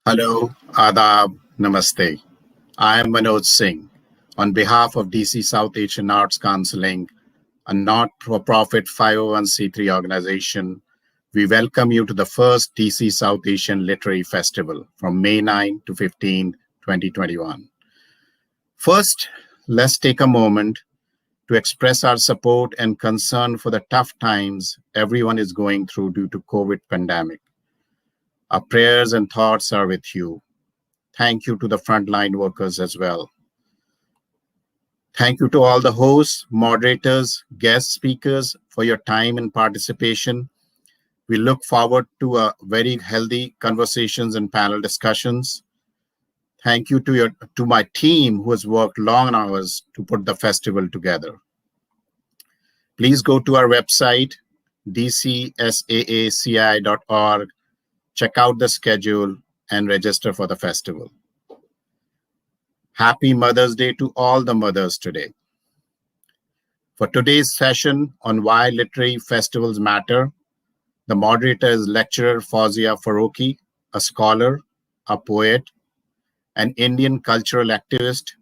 Hello, Adab, Namaste. I am Manoj Singh. On behalf of DC South Asian Arts Counseling, a not-for-profit 501c3 organization, we welcome you to the first DC South Asian Literary Festival from May 9 to 15, 2021. First, let's take a moment to express our support and concern for the tough times everyone is going through due to COVID pandemic. Our prayers and thoughts are with you. Thank you to the frontline workers as well. Thank you to all the hosts, moderators, guest speakers for your time and participation. We look forward to a very healthy conversations and panel discussions. Thank you to my team who has worked long hours to put the festival together. Please go to our website, DCSAACI.org, check out the schedule, and register for the festival. Happy Mother's Day to all the mothers today. For today's session on why literary festivals matter, the moderator is lecturer Fauzia Farooqui, a scholar, a poet, an Indian cultural activist.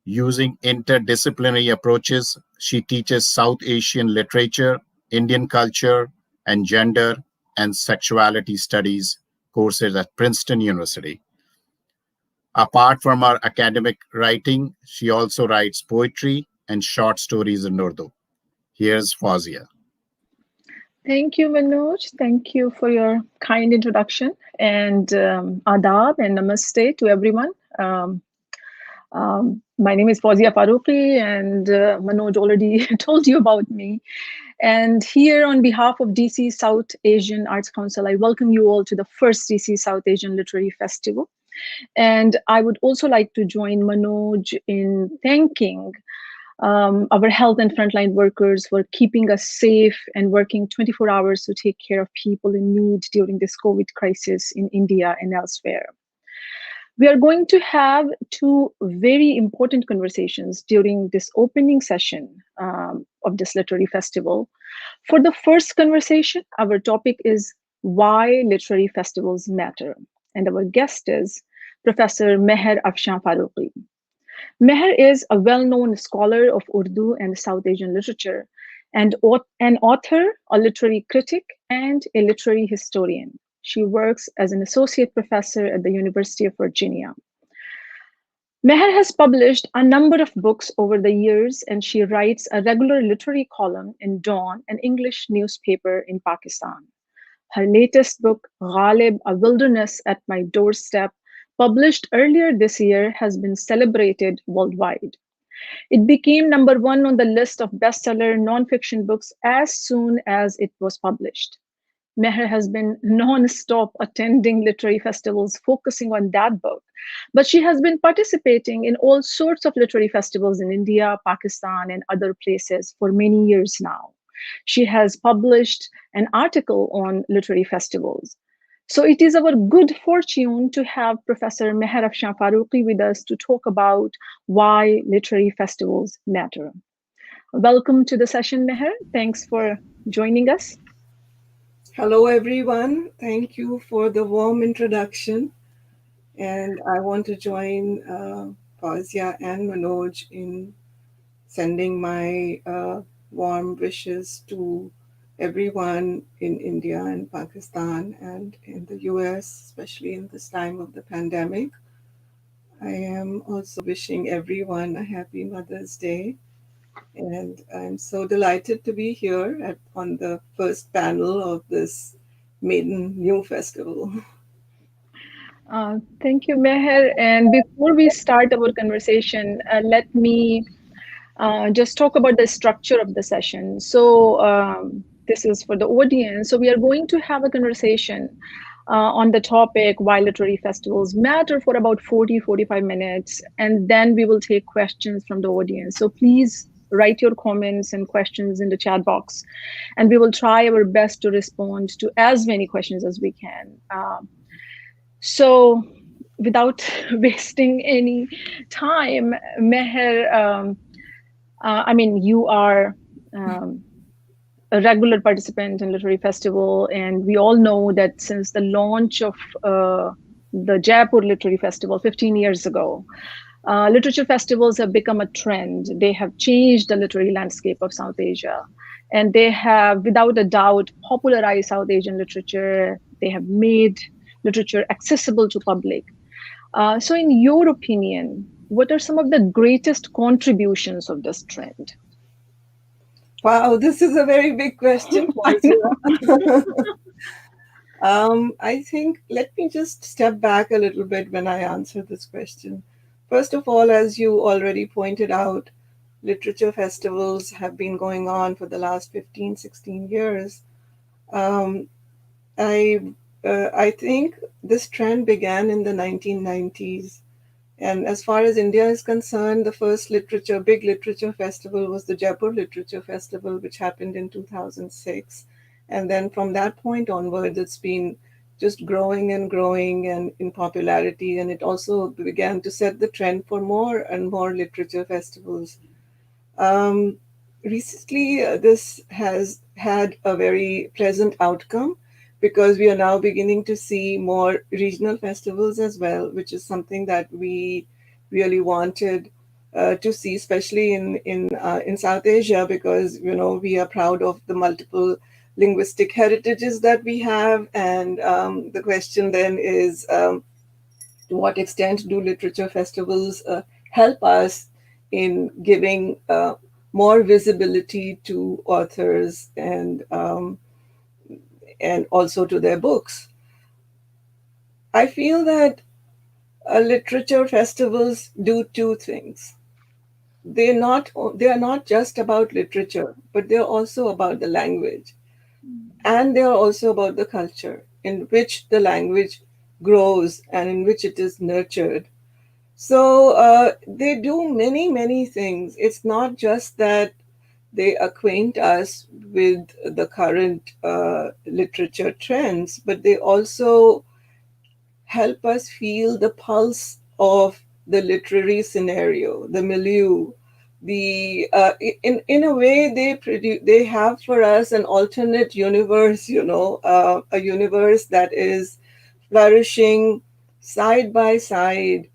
Using interdisciplinary approaches, she teaches South Asian literature, Indian culture, and gender and sexuality studies courses at Princeton University. Apart from her academic writing, she also writes poetry and short stories in Urdu. Here's Fauzia. Thank you, Manoj. Thank you for your kind introduction, and adab and namaste to everyone. My name is Fauzia Farooqui, and Manoj already told you about me. And here on behalf of DC South Asian Arts Council, I welcome you all to the first DC South Asian Literary Festival. And I would also like to join Manoj in thanking our health and frontline workers for keeping us safe and working 24 hours to take care of people in need during this COVID crisis in India and elsewhere. We are going to have two very important conversations during this opening session of this literary festival. For the first conversation, our topic is why literary festivals matter. And our guest is Professor Mehr Farooqi. Mehr is a well-known scholar of Urdu and South Asian literature and an author, a literary critic, and a literary historian. She works as an associate professor at the University of Virginia. Mehr has published a number of books over the years, and she writes a regular literary column in Dawn, an English newspaper in Pakistan. Her latest book, Ghalib, A Wilderness at My Doorstep, published earlier this year, has been celebrated worldwide. It became #1 on the list of bestseller nonfiction books as soon as it was published. Mehr has been non-stop attending literary festivals focusing on that book, but she has been participating in all sorts of literary festivals in India, Pakistan, and other places for many years now. She has published an article on literary festivals. So it is our good fortune to have Professor Mehr Farooqi with us to talk about why literary festivals matter. Welcome to the session, Mehr. Thanks for joining us. Hello, everyone. Thank you for the warm introduction. And I want to join Fauzia and Manoj in sending my warm wishes to everyone in India and Pakistan and in the US, especially in this time of the pandemic. I am also wishing everyone a happy Mother's Day. And I'm so delighted to be here on the first panel of this maiden new festival. Thank you, Mehr. And before we start our conversation, let me just talk about the structure of the session. So this is for the audience. So we are going to have a conversation on the topic why literary festivals matter for about 40-45 minutes. And then we will take questions from the audience. So please write your comments and questions in the chat box. And we will try our best to respond to as many questions as we can. So without wasting any time, Mehr, you are a regular participant in Literary Festival, and we all know that since the launch of the Jaipur Literary Festival 15 years ago. Literature festivals have become a trend. They have changed the literary landscape of South Asia. And they have, without a doubt, popularized South Asian literature. They have made literature accessible to public. So in your opinion, what are some of the greatest contributions of this trend? Wow, this is a very big question, I Fauzia. I think let me just step back a little bit when I answer this question. First of all, as you already pointed out, literature festivals have been going on for the last 15, 16 years. Um, I, I think this trend began in the 1990s. And as far as India is concerned, the first big literature festival was the Jaipur Literature Festival, which happened in 2006. And then from that point onwards, it's been just growing and growing and in popularity. And it also began to set the trend for more and more literature festivals. Um, Recently, this has had a very pleasant outcome because we are now beginning to see more regional festivals as well, which is something that we really wanted to see, especially in South Asia, because we are proud of the multiple linguistic heritages that we have, and the question then is, to what extent do literature festivals help us in giving more visibility to authors and also to their books? I feel that literature festivals do two things. They are not just about literature, but they're also about the language, and they're also about the culture in which the language grows and in which it is nurtured. So they do many, many things. It's not just that they acquaint us with the current literature trends, but they also help us feel the pulse of the literary scenario, the milieu. In a way, they have for us an alternate universe, a universe that is flourishing side by side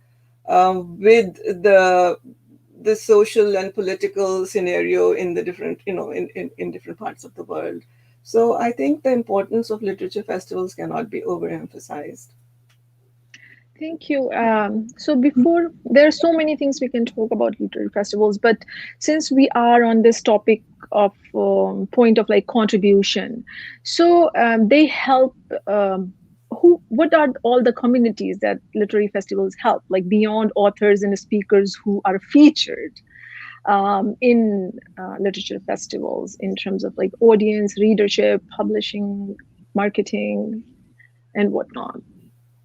with the social and political scenario in the different in different parts of the world. So I think the importance of literature festivals cannot be overemphasized. Thank you. So before, there are so many things we can talk about literary festivals, but since we are on this topic of point of like contribution, so they help. What are all the communities that literary festivals help, like beyond authors and speakers who are featured in literature festivals in terms of like audience, readership, publishing, marketing, and whatnot?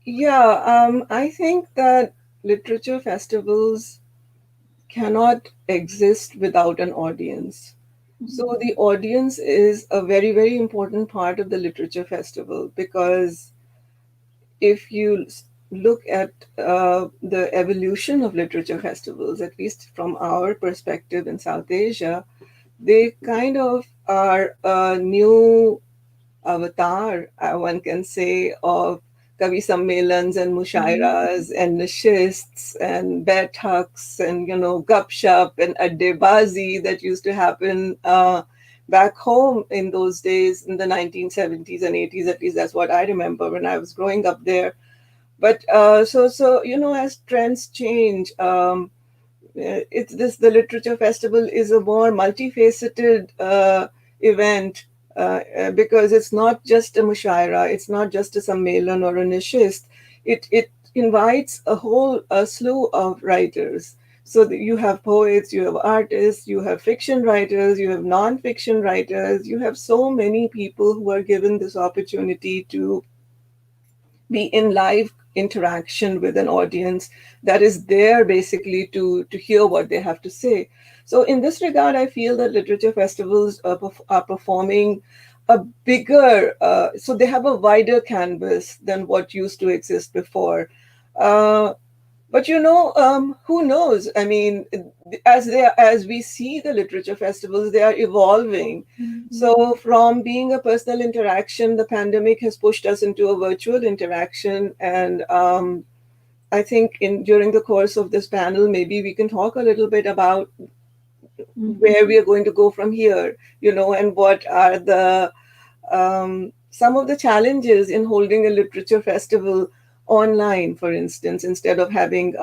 Yeah, I think that literature festivals cannot exist without an audience. So the audience is a very, very important part of the literature festival, because if you look at the evolution of literature festivals, at least from our perspective in South Asia, they kind of are a new avatar, one can say, of Kavi Sammelans and Mushairas and Nishists and Baithaks and, Gupshup and Addebazi that used to happen back home in those days in the 1970s and 80s. At least that's what I remember when I was growing up there. But as trends change, the literature festival is a more multifaceted event, because it's not just a mushaira, it's not just a sammelan or a nishist. It invites a slew of writers. So you have poets, you have artists, you have fiction writers, you have non-fiction writers, you have so many people who are given this opportunity to be in live interaction with an audience that is there basically to hear what they have to say. So in this regard, I feel that literature festivals are performing a bigger, so they have a wider canvas than what used to exist before. But who knows? I mean, as we see the literature festivals, they are evolving. So from being a personal interaction, the pandemic has pushed us into a virtual interaction, and I think during the course of this panel, maybe we can talk a little bit about where we are going to go from here, and what are the some of the challenges in holding a literature festival online, for instance, instead of having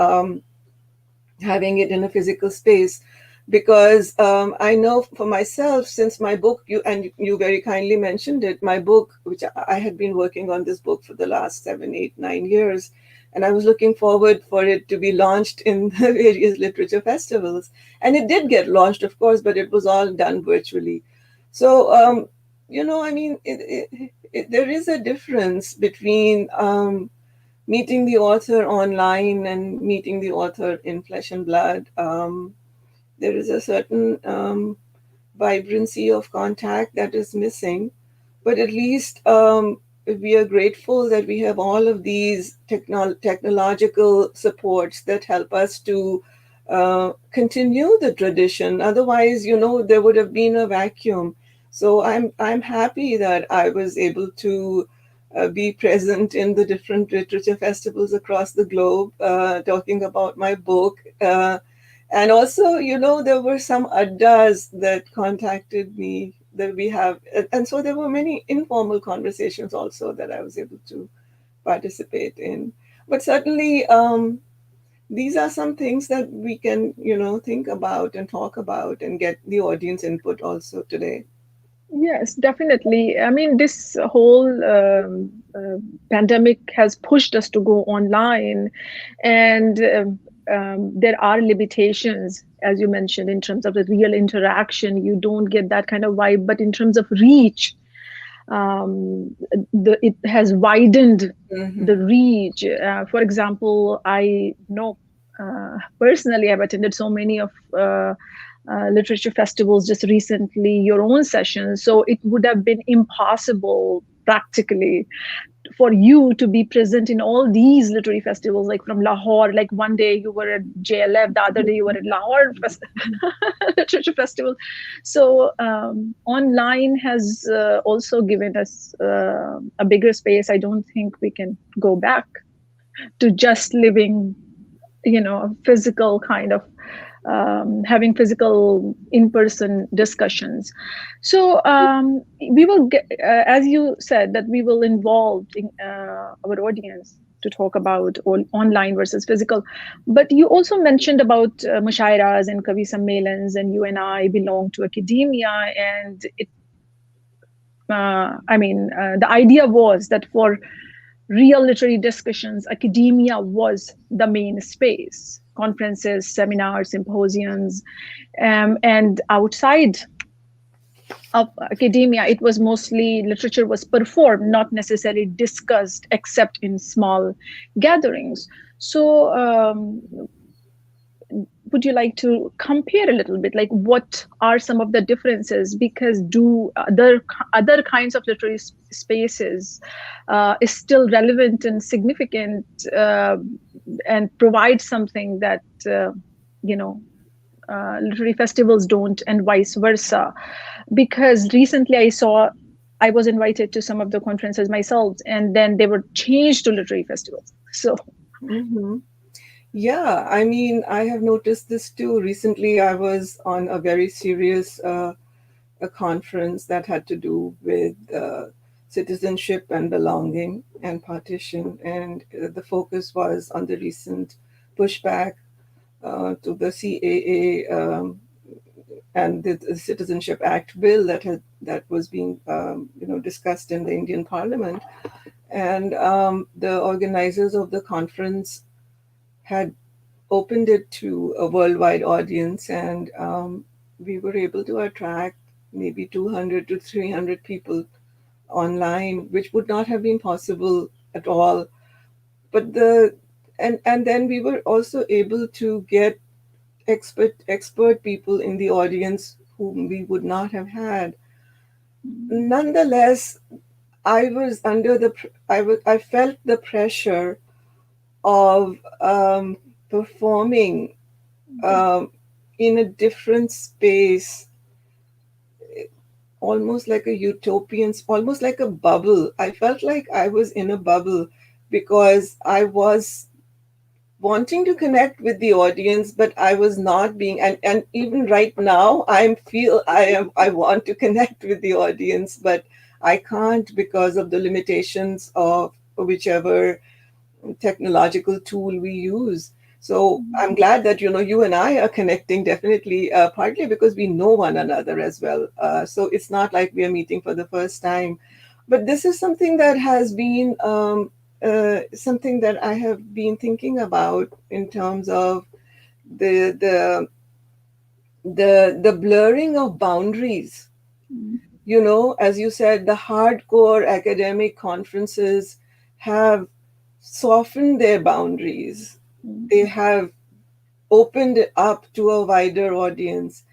it in a physical space. Because I know for myself, since my book, you very kindly mentioned it, my book, which I had been working on this book for the last 7, 8, 9 years, and I was looking forward for it to be launched in the various literature festivals. And it did get launched, of course, but it was all done virtually. So, I mean, there is a difference between meeting the author online and meeting the author in flesh and blood. There is a certain vibrancy of contact that is missing, but at least we are grateful that we have all of these technological supports that help us to continue the tradition. Otherwise, there would have been a vacuum. So I'm happy that I was able to be present in the different literature festivals across the globe, talking about my book. And also, there were some addas that contacted me that we have. And so there were many informal conversations also that I was able to participate in. But certainly, these are some things that we can, think about and talk about and get the audience input also today. Yes, definitely. I mean, this whole pandemic has pushed us to go online, and there are limitations, as you mentioned, in terms of the real interaction. You don't get that kind of vibe, but in terms of reach, it has widened the reach. For example, I know personally, I've attended so many of literature festivals just recently, your own sessions. So it would have been impossible practically for you to be present in all these literary festivals, like from Lahore. Like one day you were at JLF, the other day you were at Lahore Literature Festival. So online has also given us a bigger space. I don't think we can go back to just living, a physical kind of having physical in-person discussions. So we will get, as you said, that we will involve our audience to talk about online versus physical. But you also mentioned about mushairas and kavi sammelans, and you and I belong to academia, and the idea was that for real literary discussions, academia was the main space. Conferences, seminars, symposiums, and outside of academia, it was mostly literature was performed, not necessarily discussed, except in small gatherings. So would you like to compare a little bit, like what are some of the differences? Because do other kinds of literary spaces is still relevant and significant, and provide something that literary festivals don't, and vice versa? Because recently I was invited to some of the conferences myself, and then they were changed to literary festivals. So yeah, I mean, I have noticed this too. Recently, I was on a very serious a conference that had to do with citizenship and belonging and partition, and the focus was on the recent pushback to the CAA and the Citizenship Act bill that was being discussed in the Indian Parliament, and the organizers of the conference had opened it to a worldwide audience, and we were able to attract maybe 200 to 300 people online, which would not have been possible at all. But and then we were also able to get expert people in the audience whom we would not have had. Nonetheless, I felt the pressure of performing in a different space, almost like a utopian, almost like a bubble. I felt like I was in a bubble because I was wanting to connect with the audience, but I was not being, and even right now I want to connect with the audience, but I can't because of the limitations of whichever technological tool we use. So I'm glad that you and I are connecting, definitely, partly because we know one another as well. So it's not like we are meeting for the first time, but this is something that has been something that I have been thinking about in terms of the the the blurring of boundaries. As you said, the hardcore academic conferences have softened their boundaries. They have opened it up to a wider audience.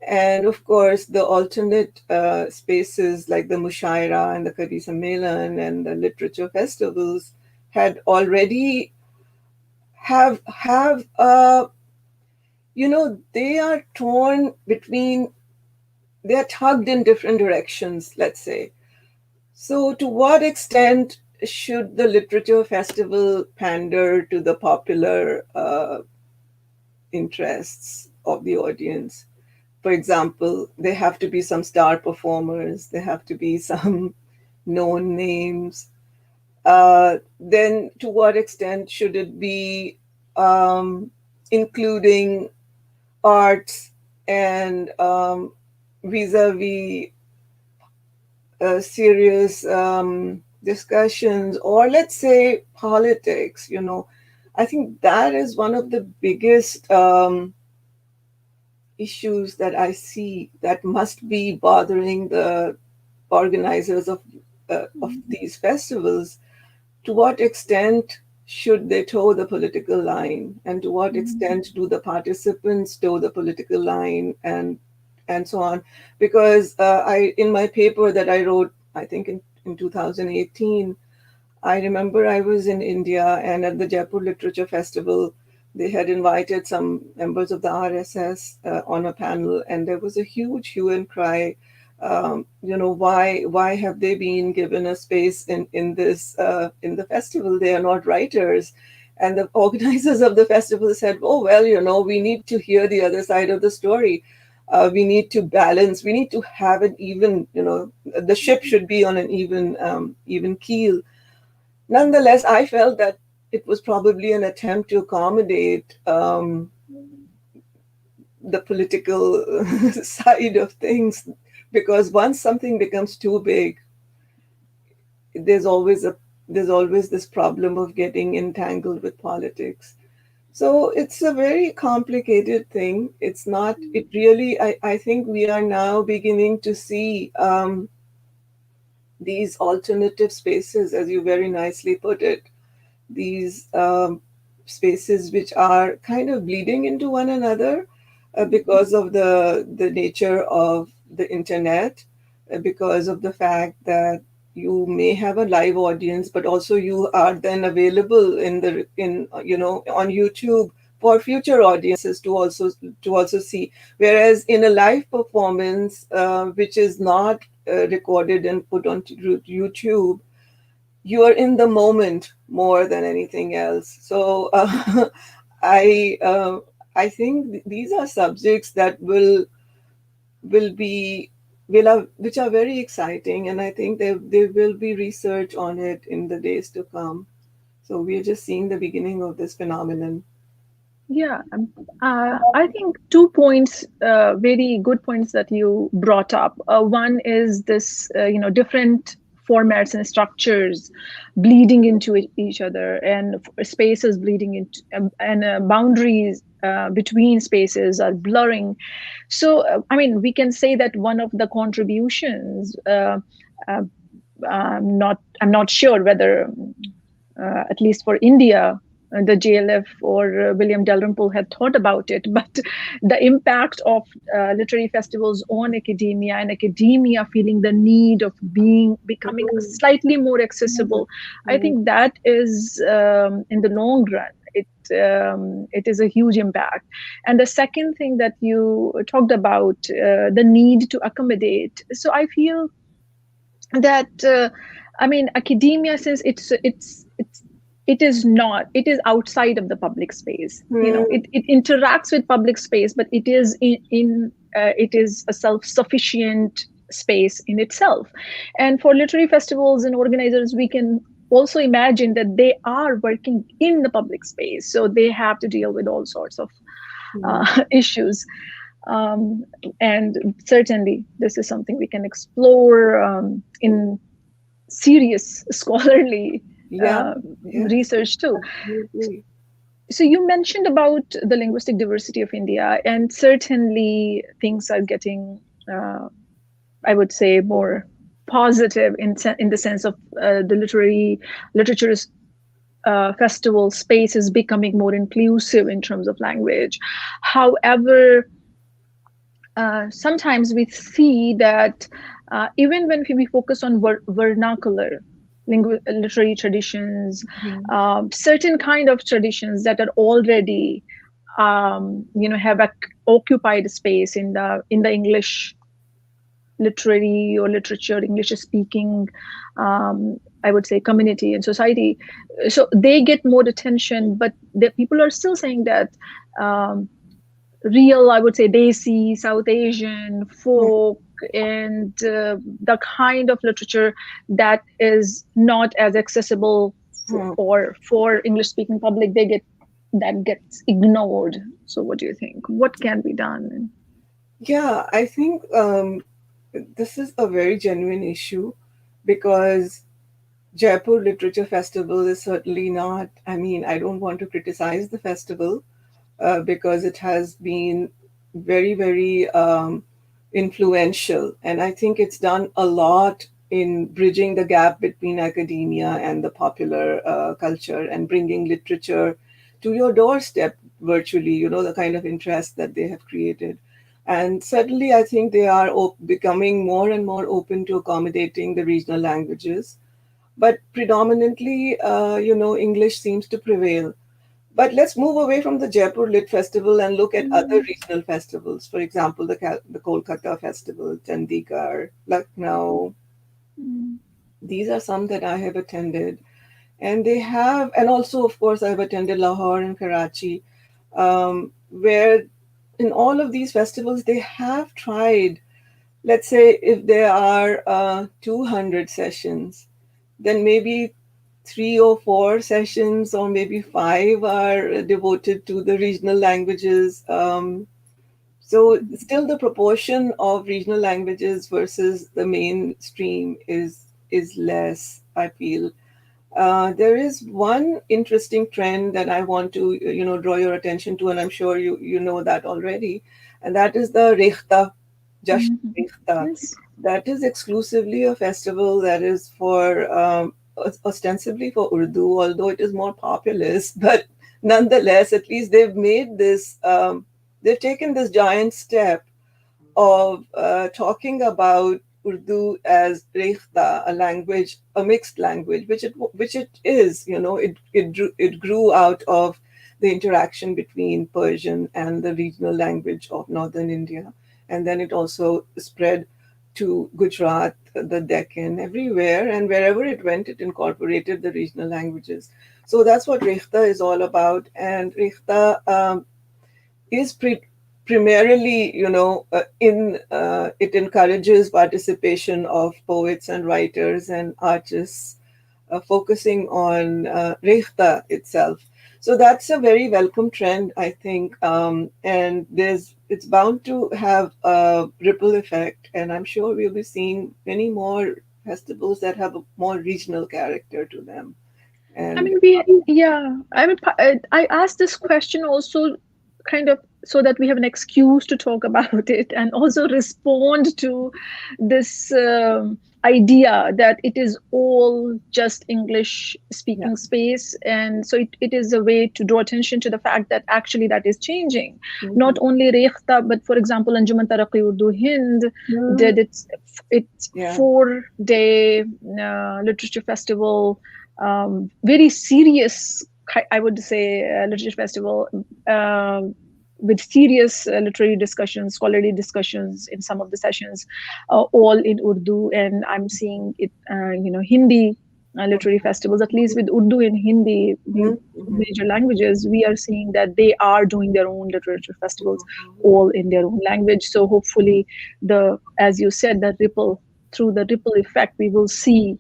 And of course, the alternate spaces like the Mushaira and the Kari Sammelan and the literature festivals had already have they are torn between, they are tugged in different directions, let's say. So, to what extent should the literature festival pander to the popular interests of the audience? For example, there have to be some star performers, there have to be some known names. Then, to what extent should it be including arts and vis-a-vis serious discussions, or let's say politics? I think that is one of the biggest issues that I see that must be bothering the organizers of these festivals. To what extent should they toe the political line, and to what extent do the participants toe the political line, and so on? Because in my paper that I wrote, I think in 2018, I remember I was in India, and at the Jaipur Literature Festival, they had invited some members of the RSS on a panel, and there was a huge hue and cry. Why have they been given a space in this in the festival? They are not writers. And the organizers of the festival said, "Oh well, we need to hear the other side of the story. We need to balance. We need to have an even. The ship should be on an even keel." Nonetheless, I felt that it was probably an attempt to accommodate the political side of things, because once something becomes too big, there's always this problem of getting entangled with politics. So it's a very complicated thing. It's not. It really. I think we are now beginning to see these alternative spaces, as you very nicely put it, these spaces which are kind of bleeding into one another because of the nature of the internet, because of the fact that you may have a live audience, but also you are then available on YouTube for future audiences to also see. Whereas in a live performance, which is not recorded and put on YouTube, you are in the moment more than anything else. So I think these are subjects that which are very exciting, and I think there will be research on it in the days to come. So we're just seeing the beginning of this phenomenon. Yeah, I think 2 points, very good points that you brought up. One is this, different formats and structures bleeding into each other, and spaces bleeding into, and boundaries between spaces are blurring. So, we can say that one of the contributions, I'm not sure whether, at least for India, the JLF or William Dalrymple had thought about it, but the impact of literary festivals on academia, and academia feeling the need of becoming slightly more accessible, I think that is, in the long run, it is a huge impact. And the second thing that you talked about, the need to accommodate. So I feel that I mean, academia, since it is not, it is outside of the public space. You know, it interacts with public space, but it is it is a self-sufficient space in itself. And for literary festivals and organizers, we can also imagine that they are working in the public space, so they have to deal with all sorts of issues. And certainly this is something we can explore in serious scholarly research too. Absolutely. So you mentioned about the linguistic diversity of India, and certainly things are getting, I would say, more positive in the sense of the literature festival space is becoming more inclusive in terms of language. However, sometimes we see that even when we focus on vernacular literary traditions, certain kind of traditions that are already have occupied space in the English literary or literature, English speaking, I would say, community and society, so they get more attention, but the people are still saying that real, I would say, Desi, South Asian, folk, and the kind of literature that is not as accessible for English-speaking public, that gets ignored. So what do you think? What can be done? Yeah, I think this is a very genuine issue, because Jaipur Literature Festival is certainly not, I mean, I don't want to criticize the festival, because it has been very, very influential. And I think it's done a lot in bridging the gap between academia and the popular culture, and bringing literature to your doorstep virtually, you know, the kind of interest that they have created. And certainly, I think they are becoming more and more open to accommodating the regional languages. But predominantly, English seems to prevail. But let's move away from the Jaipur Lit Festival and look at other regional festivals. For example, the Kolkata Festival, Chandigarh, Lucknow. These are some that I have attended. And they have, and also, of course, I've attended Lahore and Karachi, where in all of these festivals, they have tried, let's say, if there are 200 sessions, then maybe 3 or 4 sessions, or maybe 5, are devoted to the regional languages. So still the proportion of regional languages versus the mainstream is less, I feel. There is one interesting trend that I want to, draw your attention to, and I'm sure you know that already, and that is the Rekhta, Jasht Rekhta. Yes. That is exclusively a festival that is for ostensibly for Urdu, although it is more populist, but nonetheless, at least they've made this, they've taken this giant step of talking about Urdu as Rekhta, a language, a mixed language, which it is. It grew out of the interaction between Persian and the regional language of northern India, and then it also spread to Gujarat, the Deccan, everywhere, and wherever it went, it incorporated the regional languages. So that's what Rekhta is all about, and Rekhta is primarily, it encourages participation of poets and writers and artists, focusing on Rekhta itself. So that's a very welcome trend, I think, and it's bound to have a ripple effect, and I'm sure we'll be seeing many more festivals that have a more regional character to them. And I mean, I asked this question also kind of so that we have an excuse to talk about it, and also respond to this idea that it is all just English speaking space. And so it is a way to draw attention to the fact that actually that is changing. Not only Rekhta, but for example, Anjuman Taraqi Urdu Hind did its 4-day literature festival, very serious I would say, literature festival with serious literary discussions, scholarly discussions in some of the sessions, all in Urdu. And I'm seeing it, Hindi literary festivals, at least with Urdu and Hindi, the major languages, we are seeing that they are doing their own literature festivals, all in their own language. So hopefully, as you said, through the ripple effect, we will see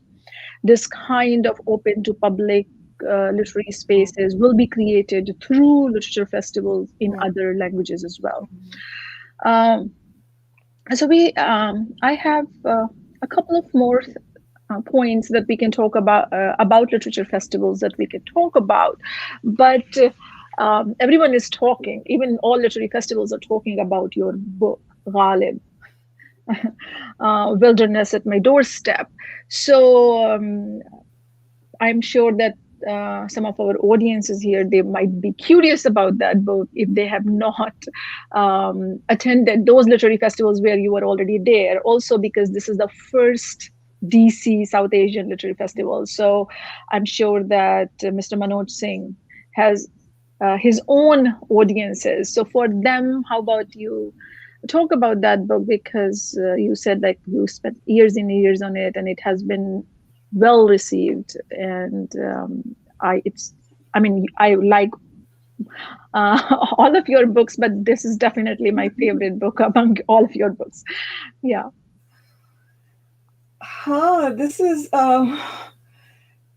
this kind of open to public literary spaces will be created through literature festivals in other languages as well. So I have a couple of more points that we can talk about literature festivals that we can talk about, but everyone is talking. Even all literary festivals are talking about your book, Ghalib. Wilderness at My Doorstep. So I'm sure that some of our audiences here, they might be curious about that book if they have not attended those literary festivals where you were already there. Also, because this is the first DC South Asian Literary Festival. So I'm sure that Mr. Manoj Singh has his own audiences. So for them, how about you talk about that book, because you said like you spent years and years on it and it has been well received, and I like all of your books, but this is definitely my favorite book among all of your books. Yeah. This is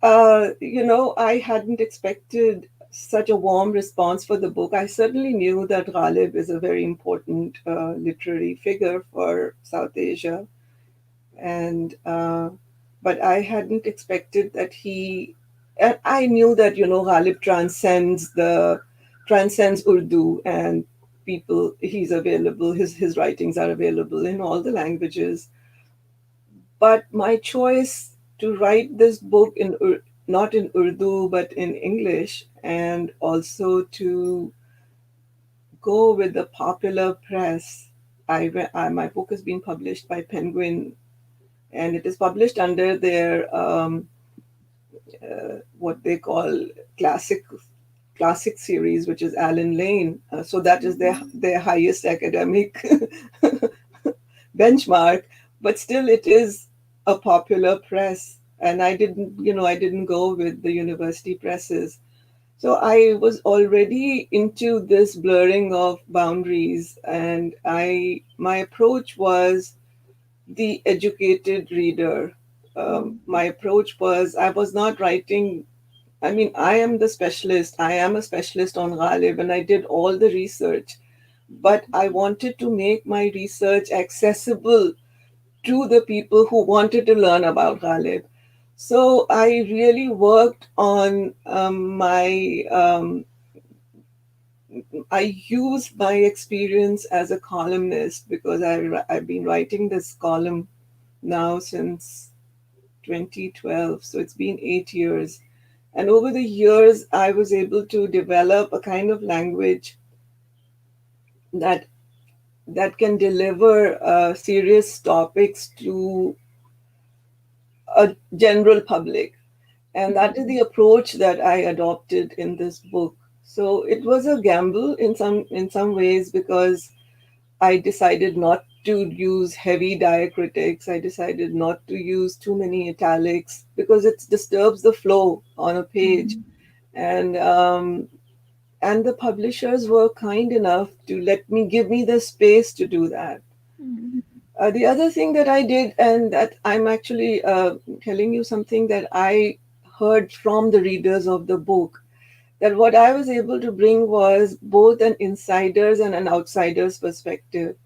I hadn't expected such a warm response for the book. I certainly knew that Ghalib is a very important literary figure for South Asia, and but I hadn't expected that he. And I knew that Ghalib transcends Urdu, and he's available. His writings are available in all the languages. But my choice to write this book not in Urdu but in English, and also to go with the popular press. My book has been published by Penguin, and it is published under their what they call classic series, which is Alan Lane. So that is their highest academic benchmark, but still it is a popular press, and I didn't go with the university presses. So I was already into this blurring of boundaries, and my approach was the educated reader. My approach was, I was not writing. I mean, I am a specialist on Ghalib, and I did all the research, but I wanted to make my research accessible to the people who wanted to learn about Ghalib. So I really worked on I used my experience as a columnist, because I've been writing this column now since 2012. So it's been 8 years. And over the years, I was able to develop a kind of language that can deliver serious topics to a general public. And that is the approach that I adopted in this book. So it was a gamble in some ways, because I decided not to use heavy diacritics. I decided not to use too many italics, because it disturbs the flow on a page. And the publishers were kind enough to give me the space to do that. The other thing that I did, and that I'm actually telling you something that I heard from the readers of the book, that what I was able to bring was both an insider's and an outsider's perspective.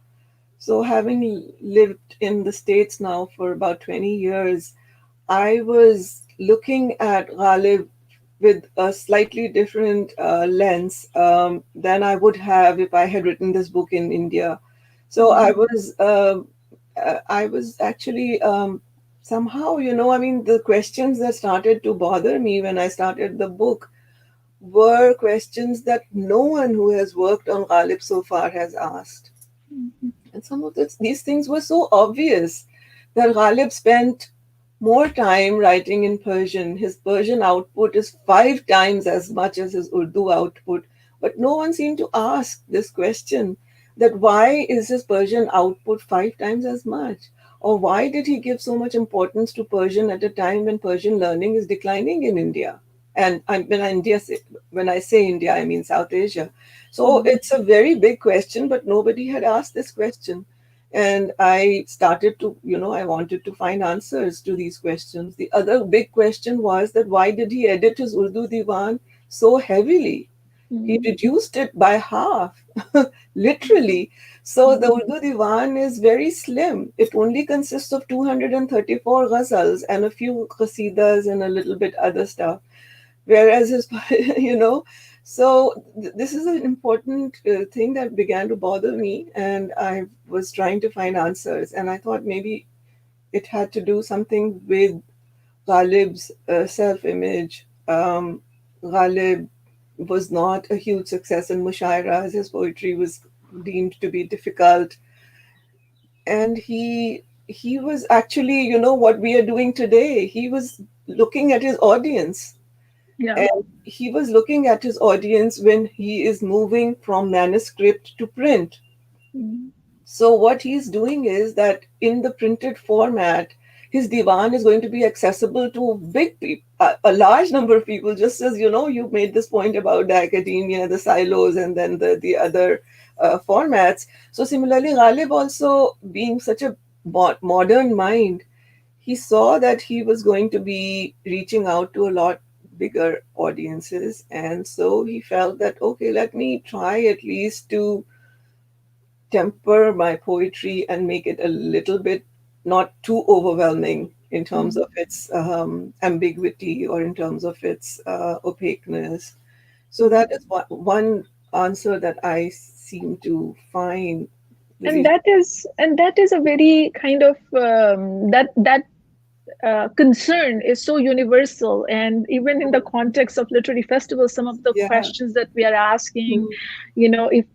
So having lived in the States now for about 20 years, I was looking at Ghalib with a slightly different lens than I would have if I had written this book in India. So I was actually somehow, the questions that started to bother me when I started the book were questions that no one who has worked on Ghalib so far has asked. And some of these things were so obvious, that Ghalib spent more time writing in Persian. His Persian output is 5 times as much as his Urdu output. But no one seemed to ask this question, that why is his Persian output 5 times as much? Or why did he give so much importance to Persian at a time when Persian learning is declining in India? And when I say India, I mean South Asia. So it's a very big question, but nobody had asked this question. And I started to, I wanted to find answers to these questions. The other big question was that why did he edit his Urdu Diwan so heavily? He reduced it by half, literally. So the Urdu Diwan is very slim. It only consists of 234 ghazals and a few qasidas and a little bit other stuff. Whereas his, so this is an important thing that began to bother me, and I was trying to find answers. And I thought maybe it had to do something with Ghalib's self-image. Ghalib was not a huge success in Mushairas. His poetry was deemed to be difficult, and he was actually, what we are doing today. He was looking at his audience, Yeah. and he was looking at his audience when he is moving from manuscript to print. So what he's doing is that in the printed format, his divan is going to be accessible to big people, a large number of people. Just as you made this point about the academia, the silos, and then the other formats. So similarly, Ghalib also, being such a modern mind, he saw that he was going to be reaching out to a lot bigger audiences, and so he felt that, okay, let me try at least to temper my poetry and make it a little bit not too overwhelming in terms of its ambiguity or in terms of its opaqueness. So that is one answer that I seem to find. And that is a very kind of that concern is so universal, and even in the context of literary festivals, some of the Yeah. questions that we are asking, Mm. if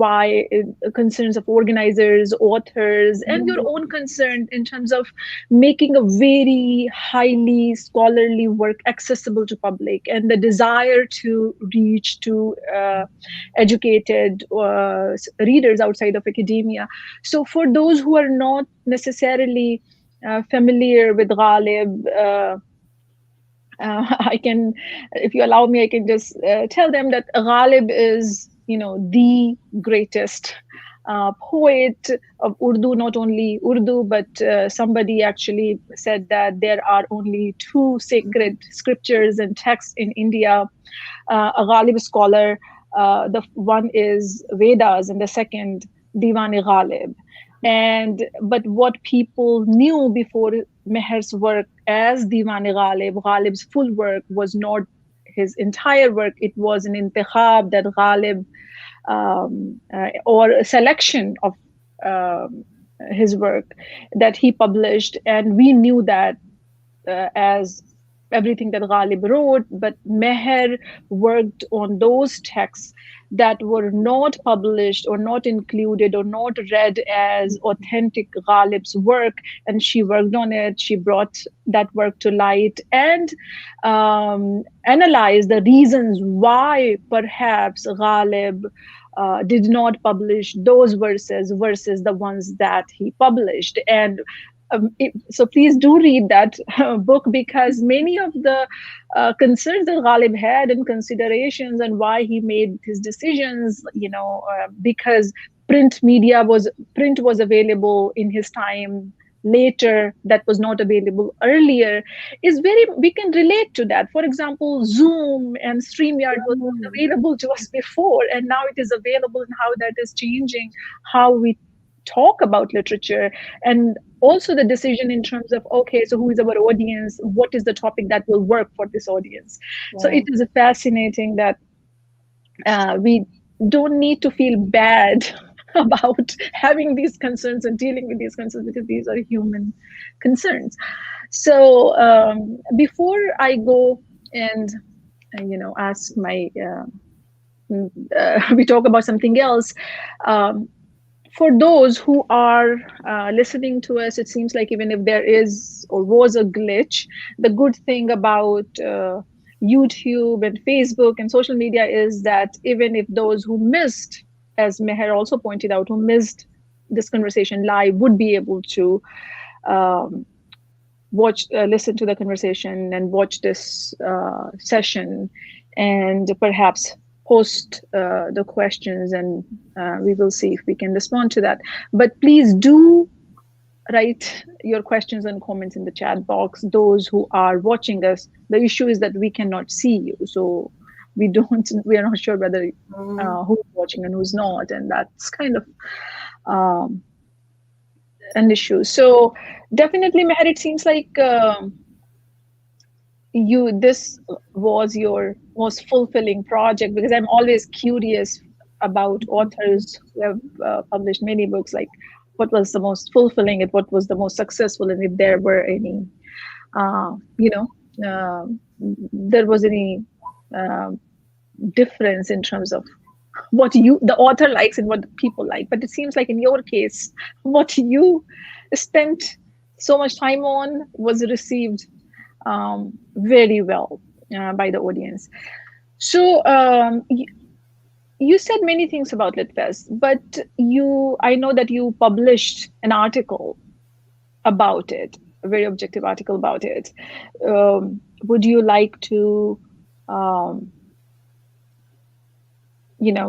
why concerns of organizers, authors, and your own concern in terms of making a very highly scholarly work accessible to public, and the desire to reach to educated readers outside of academia. So for those who are not necessarily familiar with Ghalib, I can, if you allow me, I can just tell them that Ghalib is, the greatest poet of Urdu, not only Urdu, but somebody actually said that there are only two sacred scriptures and texts in India. A Ghalib scholar, the one is Vedas, and the second Diwan-e-Ghalib. But what people knew before Meher's work as Diwan-e-Ghalib, Ghalib's full work was not his entire work. It was an intikhab that Ghalib, or a selection of his work that he published, and we knew that as everything that Ghalib wrote, but Mehr worked on those texts that were not published or not included or not read as authentic Ghalib's work, and she worked on it. She brought that work to light and analyzed the reasons why perhaps Ghalib did not publish those verses versus the ones that he published. And so please do read that book, because many of the concerns that Ghalib had and considerations and why he made his decisions, because print was available in his time later, that was not available earlier, we can relate to that. For example, Zoom and StreamYard was not available to us before, and now it is available, and how that is changing how we talk about literature, and also the decision in terms of, okay, so who is our audience, what is the topic that will work for this audience. Right. So it is fascinating that we don't need to feel bad about having these concerns and dealing with these concerns, because these are human concerns. So before I go and ask my we talk about something else, for those who are listening to us, it seems like even if there is or was a glitch, the good thing about YouTube and Facebook and social media is that even if those who missed, as Mehr also pointed out, who missed this conversation live would be able to um, listen to the conversation and watch this session, and perhaps post the questions, and we will see if we can respond to that. But please do write your questions and comments in the chat box. Those who are watching us, the issue is that we cannot see you, so we are not sure whether who's watching and who's not, and that's kind of um, an issue. So definitely, Meher, it seems like this was your most fulfilling project, because I'm always curious about authors who have published many books, like what was the most fulfilling and what was the most successful, and if there were any there was any difference in terms of what the author likes and what the people like. But it seems like in your case, what you spent so much time on was received very well by the audience. So you said many things about LitFest, but I know that you published an article about it, a very objective article about it. Would you like to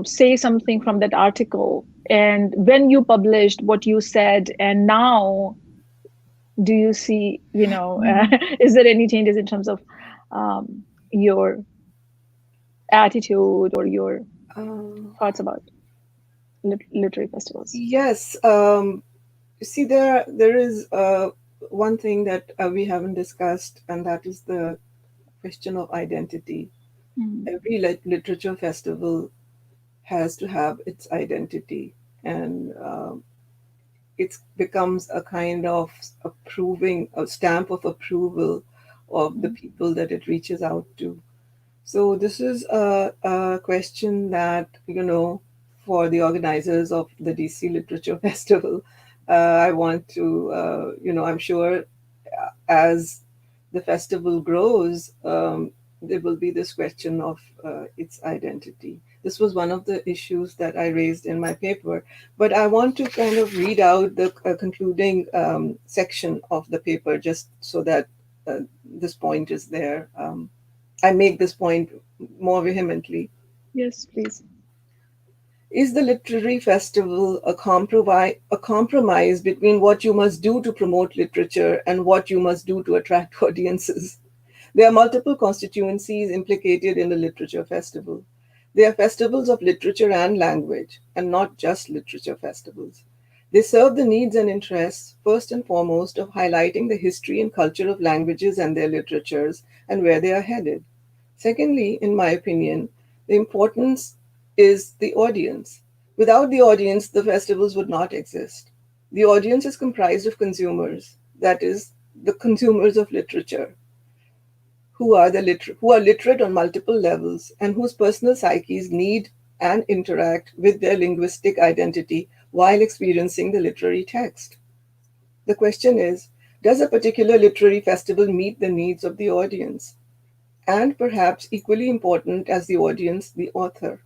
say something from that article, and when you published, what you said, and now do you see, is there any changes in terms of your attitude or your thoughts about literary festivals? Yes. See, there is one thing that we haven't discussed, and that is the question of identity. Every literature festival has to have its identity, and it becomes a kind of a stamp of approval of the people that it reaches out to. So this is a question that, for the organizers of the DC Literature Festival, I want to, I'm sure as the festival grows, there will be this question of its identity. This was one of the issues that I raised in my paper, but I want to kind of read out the concluding section of the paper, just so that this point is there. I make this point more vehemently. Yes, please. Is the literary festival a compromise between what you must do to promote literature and what you must do to attract audiences? There are multiple constituencies implicated in the literature festival. They are festivals of literature and language, and not just literature festivals. They serve the needs and interests, first and foremost, of highlighting the history and culture of languages and their literatures and where they are headed. Secondly, in my opinion, the importance is the audience. Without the audience, the festivals would not exist. The audience is comprised of consumers, that is, the consumers of literature, who are literate on multiple levels and whose personal psyches need and interact with their linguistic identity while experiencing the literary text. The question is, does a particular literary festival meet the needs of the audience? And perhaps equally important as the audience, the author.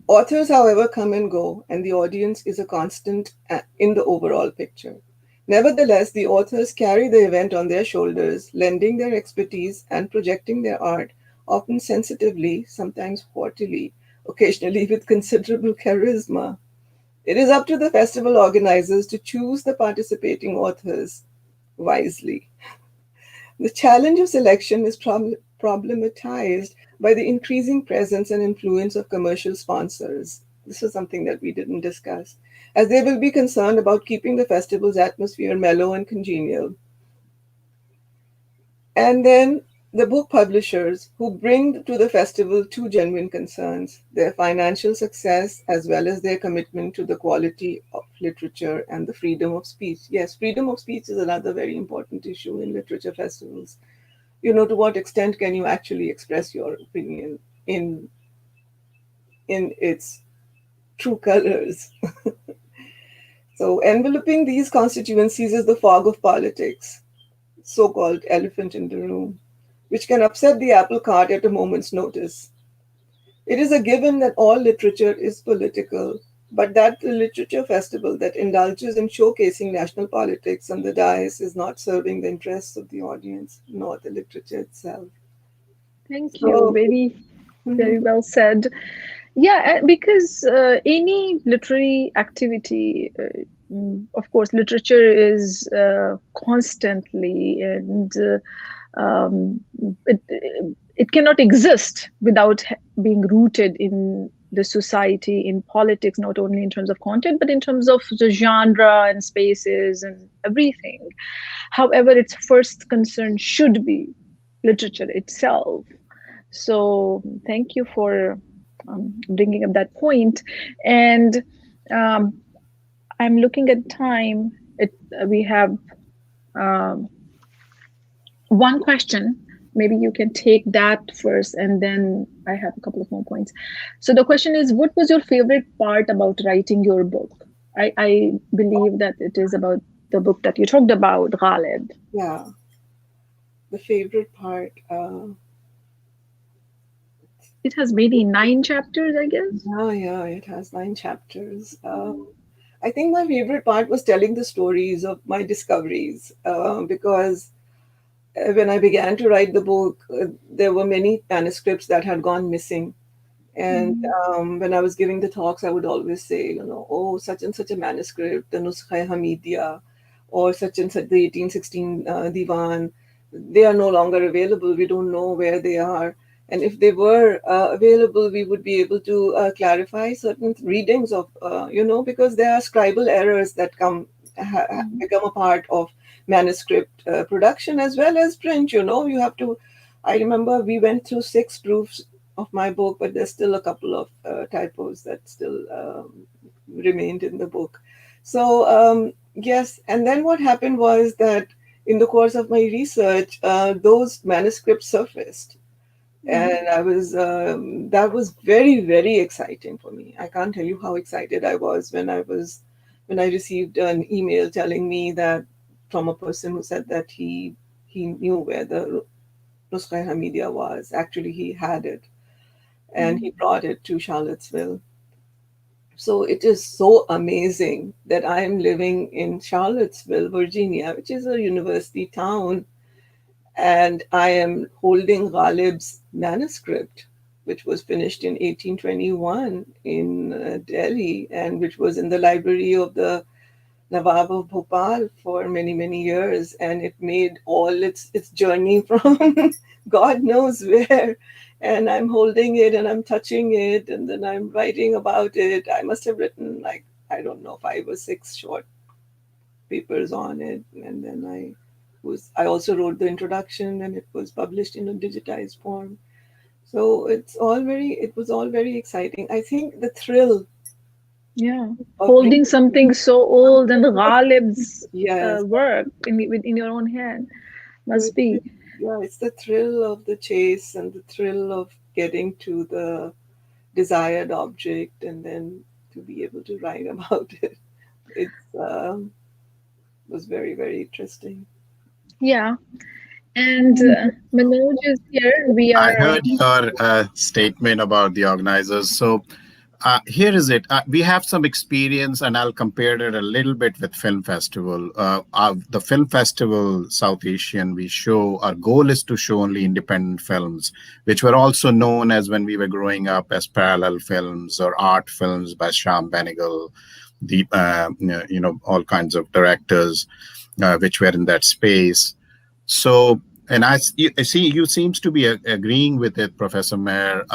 Authors, however, come and go, and the audience is a constant in the overall picture. Nevertheless, the authors carry the event on their shoulders, lending their expertise and projecting their art, often sensitively, sometimes haughtily, occasionally with considerable charisma. It is up to the festival organizers to choose the participating authors wisely. The challenge of selection is problematized by the increasing presence and influence of commercial sponsors. This is something that we didn't discuss, as they will be concerned about keeping the festival's atmosphere mellow and congenial. And then the book publishers, who bring to the festival two genuine concerns: their financial success as well as their commitment to the quality of literature and the freedom of speech. Yes, freedom of speech is another very important issue in literature festivals. To what extent can you actually express your opinion in its true colors? So enveloping these constituencies is the fog of politics, so-called elephant in the room, which can upset the apple cart at a moment's notice. It is a given that all literature is political, but that the literature festival that indulges in showcasing national politics on the dais is not serving the interests of the audience, nor the literature itself. Thank you. So, Very well said. Yeah, because any literary activity, of course, literature is constantly, and it, it cannot exist without being rooted in the society, in politics, not only in terms of content, but in terms of the genre and spaces and everything. However, its first concern should be literature itself. So thank you for bringing up that point. And I'm looking at time. We have one question. Maybe you can take that first, and then I have a couple of more points. So the question is, what was your favorite part about writing your book? I believe that it is about the book that you talked about, Ghalib. yeah, the favorite part. It has maybe 9 chapters, I guess. Yeah, it has 9 chapters. I think my favorite part was telling the stories of my discoveries because when I began to write the book, there were many manuscripts that had gone missing. And when I was giving the talks, I would always say, oh, such and such a manuscript, the Nuskha Hamidiya, or such and such, the 1816 Diwan, they are no longer available. We don't know where they are. And if they were available, we would be able to clarify certain readings of, because there are scribal errors that become a part of manuscript production as well as print. You have to. I remember we went through 6 proofs of my book, but there's still a couple of typos that still remained in the book. So yes, and then what happened was that in the course of my research, those manuscripts surfaced. And I was that was very, very exciting for me. I can't tell you how excited I was when I received an email telling me that from a person who said that he knew where the Nuskha Hamidiya was. Actually, he had it, and he brought it to Charlottesville. So it is so amazing that I am living in Charlottesville, Virginia, which is a university town, and I am holding Ghalib's manuscript, which was finished in 1821 in Delhi, and which was in the library of the Nawab of Bhopal for many, many years. And it made all its journey from God knows where. And I'm holding it and I'm touching it, and then I'm writing about it. I must have written, like, I don't know, 5 or 6 short papers on it. And then I also wrote the introduction, and it was published in a digitized form. So it was all very exciting. I think the thrill. Yeah, holding something so old and Ghalib's Yes. work in your own hand must be. Yeah, it's the thrill of the chase and the thrill of getting to the desired object and then to be able to write about it. It was very, very interesting. Yeah. And Manoj is here. I heard your statement about the organizers. So here is it. We have some experience, and I'll compare it a little bit with Film Festival. The Film Festival South Asian, our goal is to show only independent films, which were also known as, when we were growing up, as parallel films or art films by Shyam Benegal, all kinds of directors which were in that space. So, and I see you seems to be agreeing with it, Professor Mehr.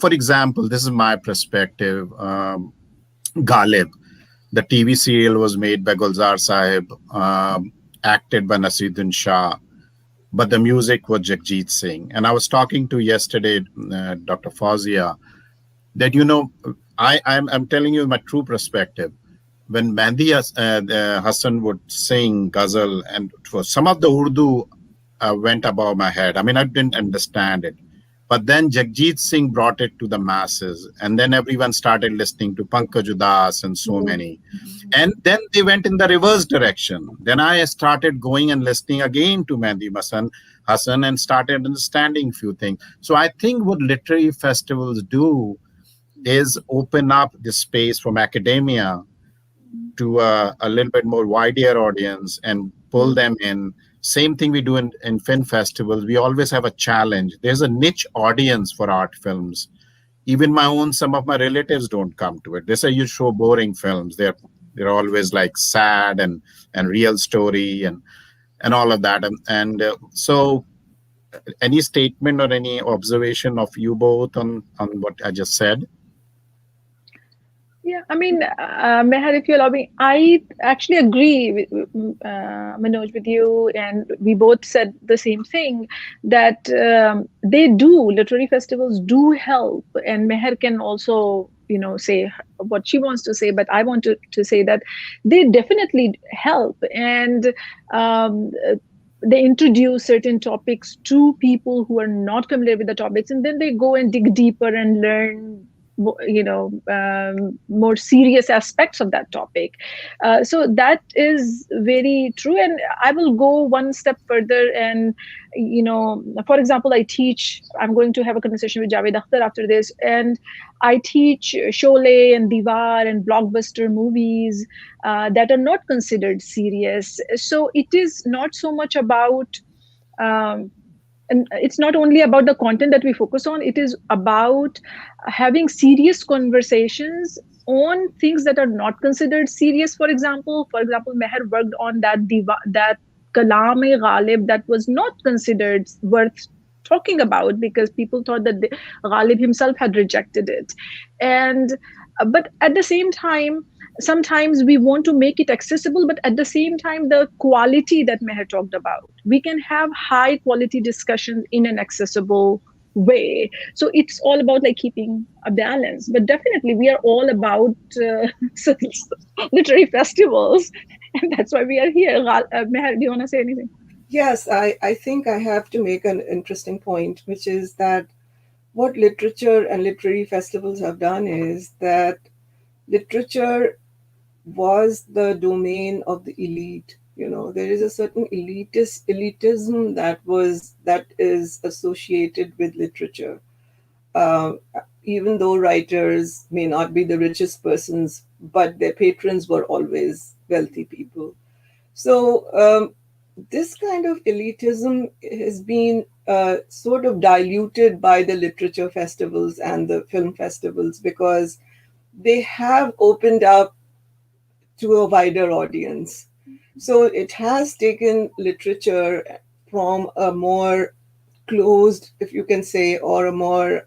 For example, this is my perspective. Ghalib, the TV serial was made by Gulzar Sahib, acted by Nasiruddin Shah, but the music was Jagjit Singh. And I was talking to yesterday, Dr. Fauzia, that, I'm telling you my true perspective. When Mehdi Hassan would sing ghazal, and for some of the Urdu went above my head. I mean, I didn't understand it. But then Jagjit Singh brought it to the masses, and then everyone started listening to Pankaj Udas and so many. And then they went in the reverse direction. Then I started going and listening again to Mehdi Hassan and started understanding few things. So I think what literary festivals do is open up the space from academia to a little bit more wider audience and pull them in. Same thing we do in film festivals. We always have a challenge. There's a niche audience for art films. Even some of my relatives don't come to it. They say you show boring films. They're always like sad and real story and all of that. So any statement or any observation of you both on what I just said? Yeah, I mean, Meher, if you allow me, I actually agree with Manoj with you, and we both said the same thing that literary festivals do help, and Meher can also, say what she wants to say, but I want to say that they definitely help, and um, they introduce certain topics to people who are not familiar with the topics, and then they go and dig deeper and learn more serious aspects of that topic. So that is very true, and I will go one step further. And for example, I'm going to have a conversation with Javed Akhtar after this, and I teach Sholay and Diwar and blockbuster movies that are not considered serious. So it is not so much about and it's not only about the content that we focus on, it is about having serious conversations on things that are not considered serious. For example, Meher worked on that kalam-e ghalib that was not considered worth talking about because people thought that Ghalib himself had rejected it. And but at the same time, sometimes we want to make it accessible, but at the same time, the quality that Meher talked about, we can have high quality discussions in an accessible way. So it's all about like keeping a balance. But definitely, we are all about literary festivals, and that's why we are here. Meher, do you want to say anything? Yes, I think I have to make an interesting point, which is that what literature and literary festivals have done is that literature was the domain of the elite. There is a certain elitism that is associated with literature. Uh, Even though writers may not be the richest persons, but their patrons were always wealthy people. So this kind of elitism has been sort of diluted by the literature festivals and the film festivals because they have opened up to a wider audience. So it has taken literature from a more closed, if you can say, or a more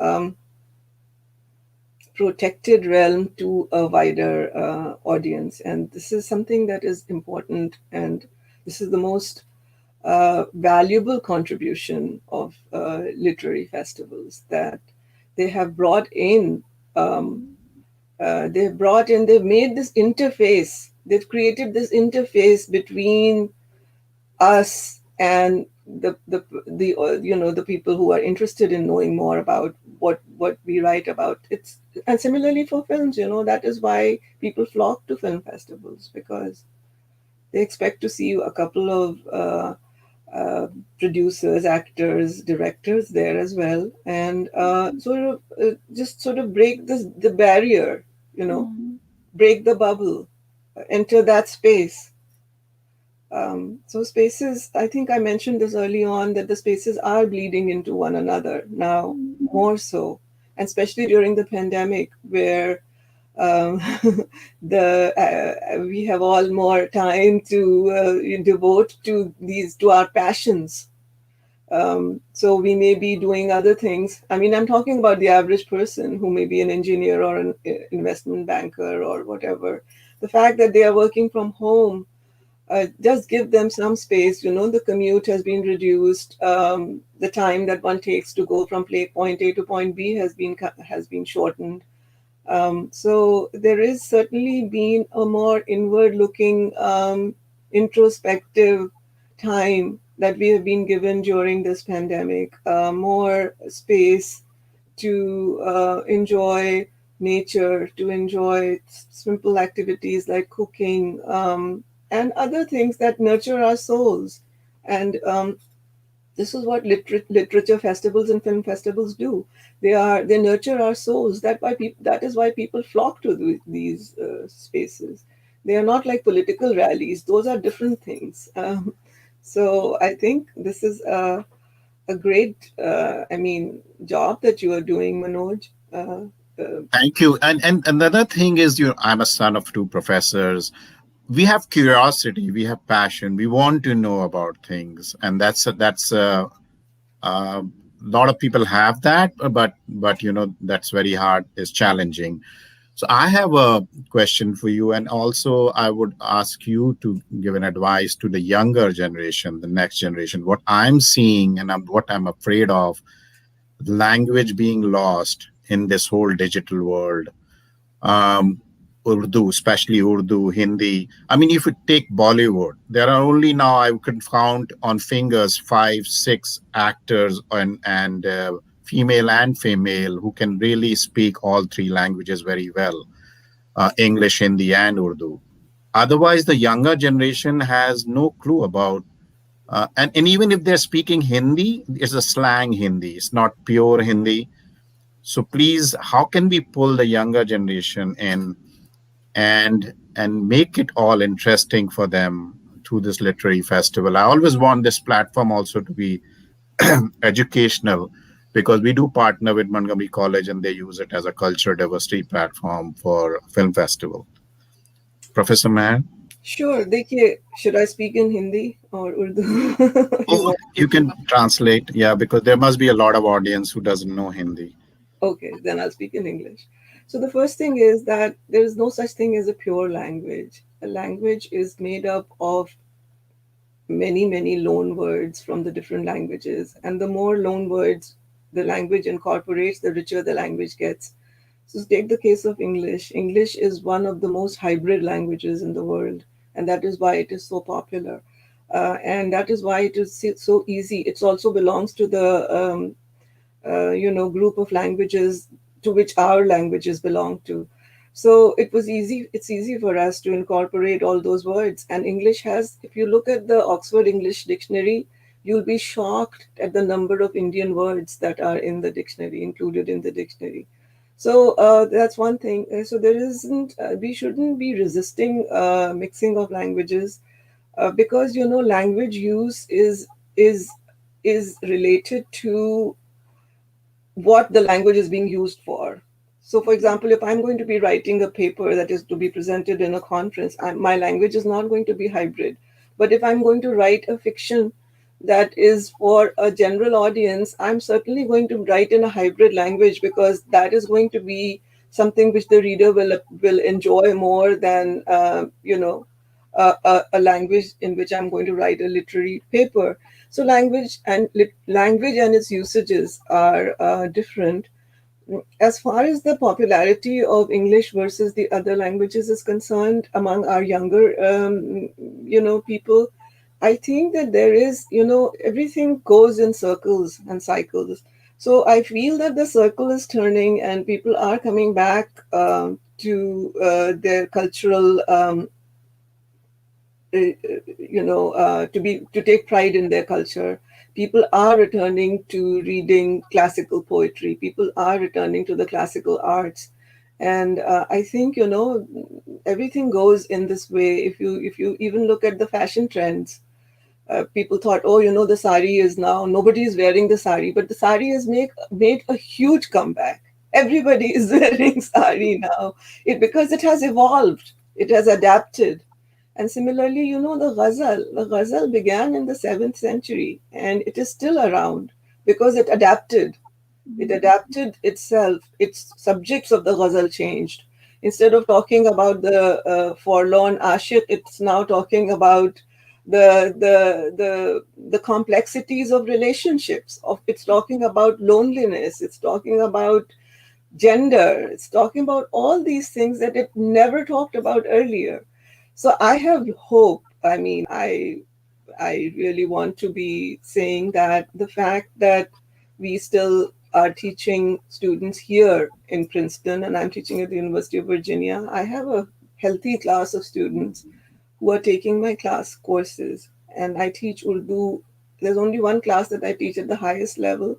protected realm to a wider audience. And this is something that is important. And this is the most valuable contribution of literary festivals that they have brought in. They've made this interface. They've created this interface between us and the people who are interested in knowing more about what we write about. And similarly for films, that is why people flock to film festivals, because they expect to see a couple of producers, actors, directors there as well, and just sort of break the barrier, break the bubble, enter that space. So spaces, I think I mentioned this early on, that the spaces are bleeding into one another now, more so, and especially during the pandemic, where um, we have all more time to devote to our passions. So we may be doing other things. I mean, I'm talking about the average person who may be an engineer or an investment banker or whatever. The fact that they are working from home does give them some space. The commute has been reduced. The time that one takes to go from point A to point B has been shortened. So there is certainly been a more inward-looking, introspective time that we have been given during this pandemic, more space to enjoy nature, to enjoy simple activities like cooking, and other things that nurture our souls. And this is what literature festivals and film festivals do. They nurture our souls. That is why people flock to these spaces. They are not like political rallies. Those are different things. So I think this is a great, job that you are doing, Manoj. Thank you. And another thing is, I'm a son of two professors. We have curiosity, we have passion, we want to know about things, and a lot of people have that, but that's very hard, is challenging. So I have a question for you, and also I would ask you to give an advice to the younger generation, the next generation. What I'm seeing and what I'm afraid of, language being lost in this whole digital world. um, Urdu, especially Urdu, Hindi. I mean, if you take Bollywood, there are only now I could count on fingers 5, 6 actors and female and female who can really speak all three languages very well, English, Hindi, and Urdu. Otherwise, the younger generation has no clue about. And even if they're speaking Hindi, it's a slang Hindi. It's not pure Hindi. So please, how can we pull the younger generation in and make it all interesting for them through this literary festival? I always want this platform also to be educational, because we do partner with Montgomery College and they use it as a culture diversity platform for film festival. Professor Mehr? Sure. Should I speak in Hindi or Urdu? You Oh, want you me to? can translate, yeah, because there must be a lot of audience who doesn't know Hindi. Okay, then I'll speak in English. So the first thing is that there is no such thing as a pure language. A language is made up of many, many loan words from the different languages. And the more loan words the language incorporates, the richer the language gets. So take the case of English. English is one of the most hybrid languages in the world, and that is why it is so popular. And that is why it is so easy. It also belongs to the group of languages to which our languages belong to. So it's easy for us to incorporate all those words. And English has, if you look at the Oxford English Dictionary, you'll be shocked at the number of Indian words that are in the dictionary, included in the dictionary. So that's one thing. So we shouldn't be resisting mixing of languages, because language use is related to what the language is being used for. So, for example, if I'm going to be writing a paper that is to be presented in a conference, my language is not going to be hybrid. But if I'm going to write a fiction that is for a general audience, I'm certainly going to write in a hybrid language, because that is going to be something which the reader will enjoy more than a language in which I'm going to write a literary paper. So language and its usages are different. As far as the popularity of English versus the other languages is concerned among our younger, people, I think that there is, everything goes in circles and cycles. So I feel that the circle is turning and people are coming back to their cultural to take pride in their culture. People are returning to reading classical poetry. People are returning to the classical arts, and I think everything goes in this way. If you even look at the fashion trends, people thought, oh, the sari is now, nobody is wearing the sari, but the sari has made a huge comeback. Everybody is wearing sari now, because it has evolved, it has adapted. And similarly, the ghazal began in the 7th century and it is still around because it adapted. It adapted itself. Its subjects of the ghazal changed. Instead of talking about the forlorn ashik, it's now talking about the complexities of relationships. It's talking about loneliness. It's talking about gender. It's talking about all these things that it never talked about earlier. So I have hope. I mean, I I really want to be saying that the fact that we still are teaching students here in Princeton, and I'm teaching at the University of Virginia, I have a healthy class of students who are taking my class courses, and I teach Urdu. There's only one class that I teach at the highest level.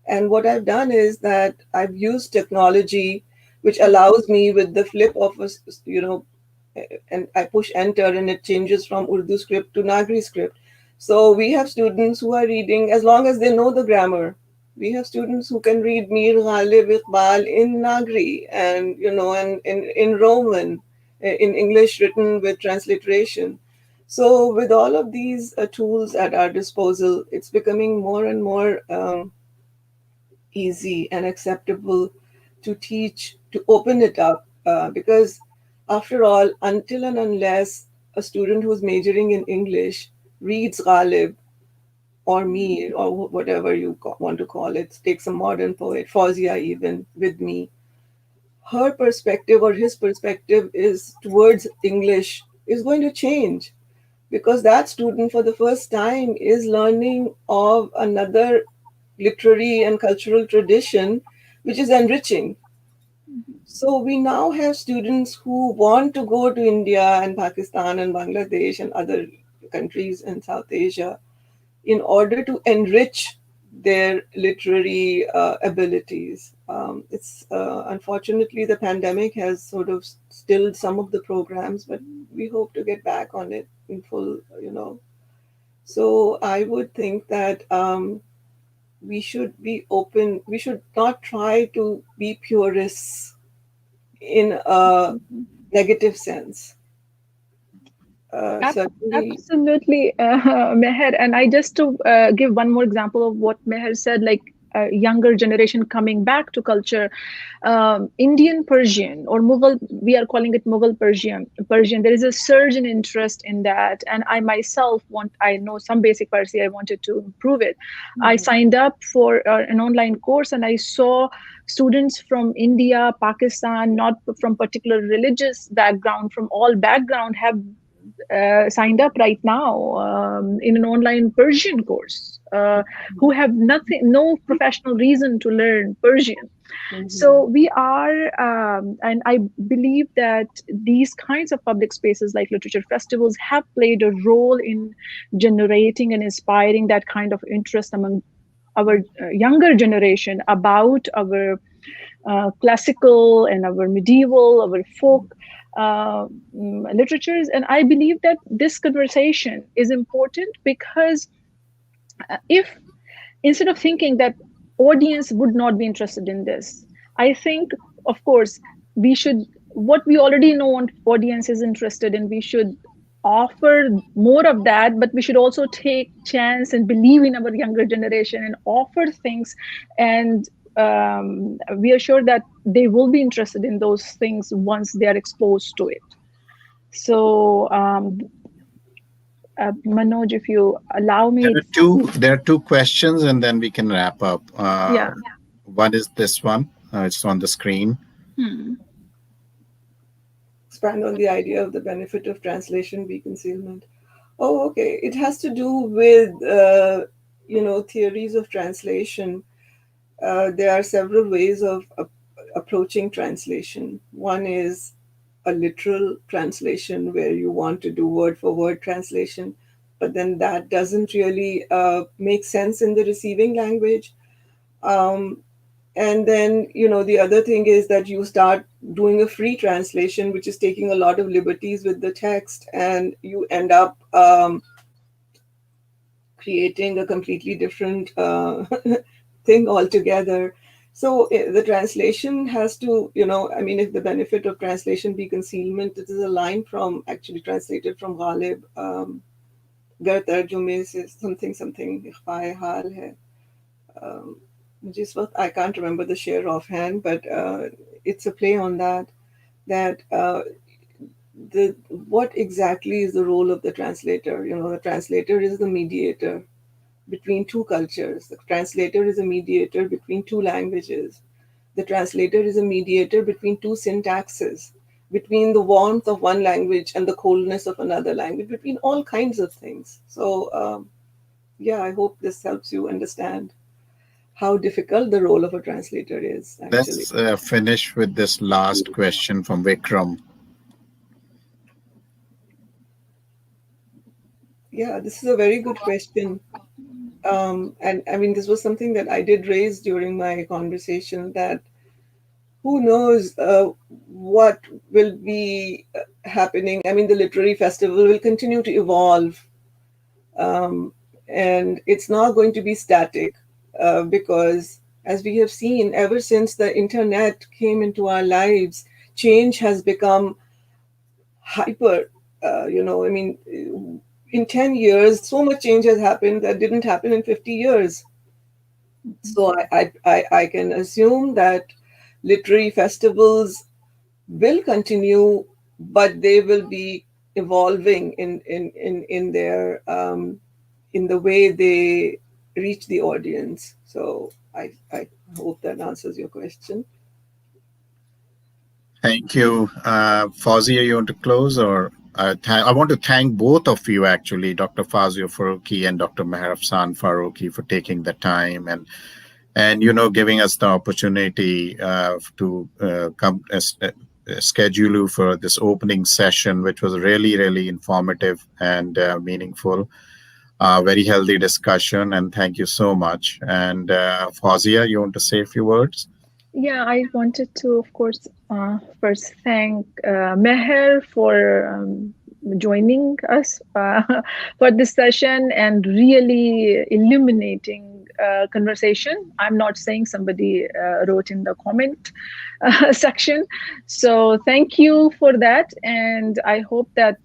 And what I've done is that I've used technology, which allows me with the flip of a, and I push enter and it changes from Urdu script to Nagri script. So we have students who are reading, as long as they know the grammar. We have students who can read Mir Ghalib Iqbal in Nagri and, and in Roman, in English written with transliteration. So with all of these tools at our disposal, it's becoming more and more easy and acceptable to teach, to open it up. Because after all, until and unless a student who's majoring in English reads Ghalib or me or whatever you want to call it, take some modern poet, Fauzia even, with me, her perspective or his perspective is towards English is going to change, because that student for the first time is learning of another literary and cultural tradition, which is enriching. So we now have students who want to go to India and Pakistan and Bangladesh and other countries in South Asia in order to enrich their literary abilities. It's unfortunately the pandemic has sort of stilled some of the programs, but we hope to get back on it in full. So I would think that we should be open. We should not try to be purists in a negative sense. Certainly, Absolutely, Meher. And I just to give one more example of what Meher said, like younger generation coming back to culture, Indian Persian or Mughal, we are calling it Mughal Persian. Persian. There is a surge in interest in that, and I myself I know some basic Parsi. I wanted to improve it. I signed up for an online course, and I saw students from India, Pakistan, not from particular religious background, from all background, have signed up right now in an online Persian course, who have no professional reason to learn Persian. So we are, and I believe that these kinds of public spaces like literature festivals have played a role in generating and inspiring that kind of interest among our younger generation about our classical and our medieval, our folk literatures. And I believe that this conversation is important because if instead of thinking that audience would not be interested in this, I think, of course, we should, what we already know audience is interested in, we should offer more of that, but we should also take chance and believe in our younger generation and offer things, and we are sure that they will be interested in those things once they are exposed to it. So Manoj, if you allow me, There are two questions, and then we can wrap up. yeah. One is this one. It's on the screen. expand on the idea of the benefit of translation be concealment. Oh, okay. It has to do with theories of translation. There are several ways of approaching translation. One is a literal translation where you want to do word for word translation, but then that doesn't really make sense in the receiving language. And then, the other thing is that you start doing a free translation, which is taking a lot of liberties with the text, and you end up creating a completely different thing altogether. So the translation has to, if the benefit of translation be concealment, it is a line from, actually translated from Ghalib, गर तर्जुमे से something इख्फाए हाल है. I can't remember the share offhand, but it's a play on that what exactly is the role of the translator? The translator is the mediator between two cultures. The translator is a mediator between two languages. The translator is a mediator between two syntaxes, between the warmth of one language and the coldness of another language, between all kinds of things. So, yeah, I hope this helps you understand how difficult the role of a translator is, actually. Let's finish with this last question from Vikram. Yeah, this is a very good question. And I mean, this was something that I did raise during my conversation, that who knows what will be happening. I mean, the literary festival will continue to evolve, and it's not going to be static, because, as we have seen, ever since the internet came into our lives, change has become hyper. I mean, in 10 years, so much change has happened that didn't happen in 50 years. So I can assume that literary festivals will continue, but they will be evolving in their in the way they reach the audience. So I hope that answers your question. Thank you. Fauzia, you want to close? Or I want to thank both of you, actually, Dr. Fauzia Farooqi and Dr. Mehr Farooqi, for taking the time and giving us the opportunity to come schedule you for this opening session, which was really, really informative and meaningful. Very healthy discussion, and thank you so much. And Fauzia, you want to say a few words? Yeah, I wanted to, of course, first thank Mehr for joining us for this session and really illuminating conversation. I'm not saying, somebody wrote in the comment section. So thank you for that. And I hope that,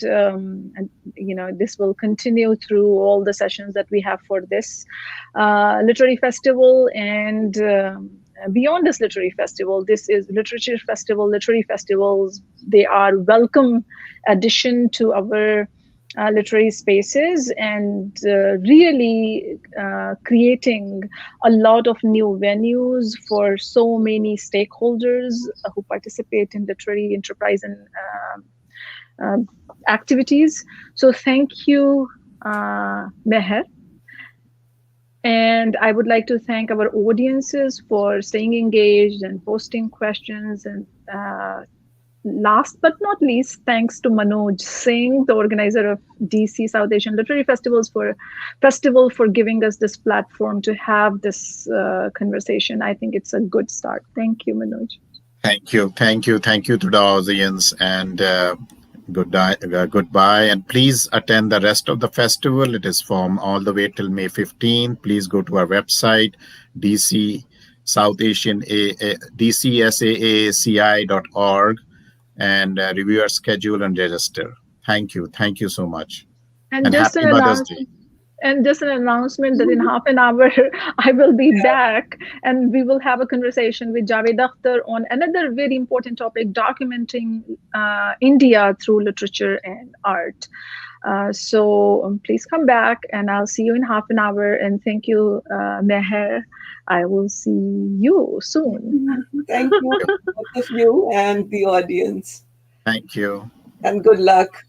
this will continue through all the sessions that we have for this literary festival. And beyond this literary festival, this is literature festival. Literary festivals, they are welcome addition to our literary spaces, and really creating a lot of new venues for so many stakeholders who participate in literary enterprise and activities. So thank you, Mehr. And I would like to thank our audiences for staying engaged and posting questions. And last but not least, thanks to Manoj Singh, the organizer of DC South Asian Literary Festival, for giving us this platform to have this conversation. I think it's a good start. Thank you, Manoj. Thank you to the audience, and goodbye, and please attend the rest of the festival. It is from all the way till May 15. Please go to our website, DC South Asian DCSAACI.org, and review our schedule and register. Thank you so much, and happy Mother's Day. And just an announcement that in half an hour, I will be back, and we will have a conversation with Javed Akhtar on another very important topic, documenting India through literature and art. So please come back, and I'll see you in half an hour. And thank you, Mehr. I will see you soon. Thank you, both of you and the audience. Thank you. And good luck.